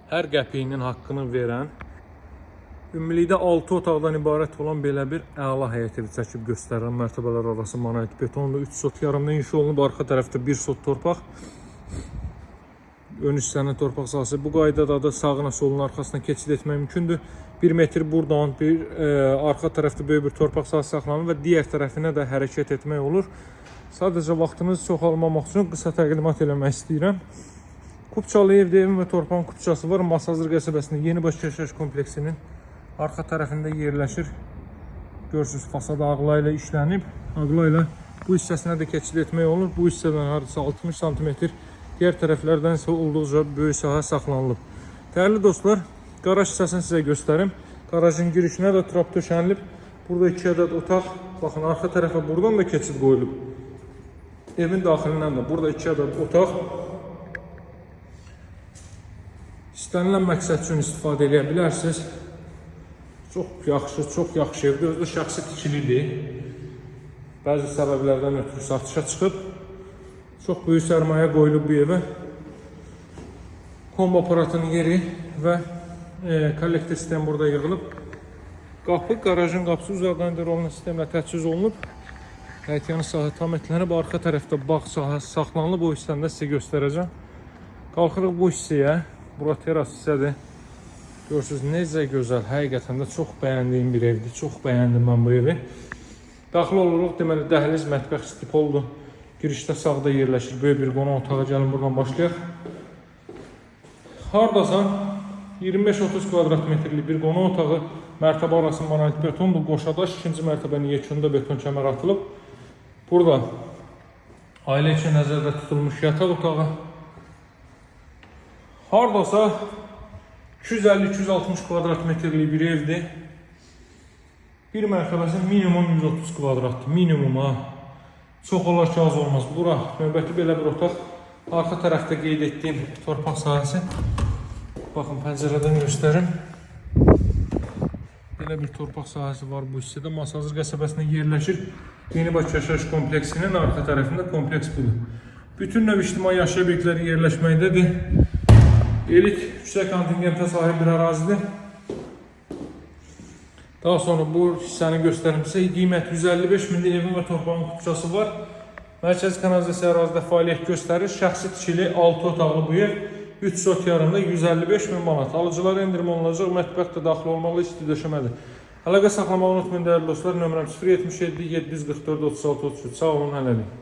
hər qəpiyinin haqqını verən, ümumilikdə 6 otaqdan ibarət olan belə bir əla həyət evi çəkib göstərirəm. Mərtəbələr arası monolit betonlu 3 sot yarımdan inşa olunub. Arxa tərəfdə 1 sot torpaq. Ön hissənin torpaq sahəsi bu qaydada da sağına soluna arxasına keçid etmək mümkündür. 1 metr buradan arxa tərəfdə böyük bir torpaq sahəsi saxlanır və digər tərəfinə də hərəkət etmək olur. Sadəcə vaxtınızı çoxalmamaq üçün qısa təqdimat eləmək istəyirəm. Kupçalı evdə evin və torpağın kupçası var. Masazır qəsəbəsində Yenibaş yaşayış kompleksinin arxa tərəfində yerləşir. Görürsünüz, fasad ağla ilə işlənib. Ağla ilə bu hissəsinə də keçid etmək olur. Bu hissədən hardasa 60 sm, digər tərəflərdən isə olduqca böyük sahə saxlanılıb. Dəyərli dostlar, qaraj hissəsini sizə göstərim. Qarajın girişinə də trap döşənilib. Burada 2 ədəd otaq. Baxın, arxa tərəfə buradan da keçid qoyulub. Evin daxilindən də burada 2 ədəd otaq. İstənilən məqsəd üçün istifadə edə bilərsiniz. Çox yaxşı evdir. Özü də şəxsi tikilidir. Bəzi səbəblərdən ötürü satışa çıxıb. Çox böyük sərmayə qoyulub bu evə. Kombo aparatının yeri və kollektor sistemi burada yığılıb. Qapı, qarajın qapısı uzaqdan rolunun sistemlə təchiz olunub. Həyətyanı sahə tam etlənib. Arxa tərəfdə bağ sahəsi saxlanılıb. O hissəni də sizə göstərəcəm. Qalxırıq bu hissəyə. Bura teras hissədir. Görürsünüz, necə gözəl. Həqiqətən də çox bəyəndiyim bir evdir. Çox bəyəndim mən bu evi. Daxil oluruq. Deməli, dəhliz, mətbəx stipoldur. Girişdə sağda yerləşir. Böyük bir qonaq otağı. Gəlin buradan başlayaq. Hardasan 25-30 kvadrat metrlik bir qonaq otağı. Mərtəbə arası monolit betondur. Qoşadaş 2-ci mərtəbənin yekununda beton kəmər atılıb. Burada ailə üçün nəzərdə tutulmuş yataq otağı. Hardasa 250-260 kvadrat metrlik bir evdir. Bir mərtəbəsi minimum 130 kvadratdır. Minimum ha. Çox olar ki, az olmaz. Bura növbəti belə bir otaq. Arxa tərəfdə qeyd etdiyim torpaq sahəsi. Baxın, pəncərədən göstərim. Belə bir torpaq sahəsi var bu hissədə. Masazır qəsəbəsində yerləşir. Yenibaş yaşayış kompleksinin arxa tərəfində kompleks budur. Bütün növ ictimai yaşayış obyektləri yerləşməkdədir. Elit yüksək kontingentə sahib bir ərazidir. Daha sonra bu hissəni göstərim sizə. Qiymət 155 mindir. Evin və torpağın kupçası var. Mərkəzi kanalizasiya ərazidə fəaliyyət göstərir. Şəxsi tikili 6 otaqlı bu ev 3 sot yarımda 155 min manat. Alıcılara endirim olunacaq. Mətbəx də daxil olmaqla isti döşəmədir. Əlaqə saxlamağı unutmayın dəyərli dostlar. Nömrəm 077 744 36 33. Sağ olun, hələlik.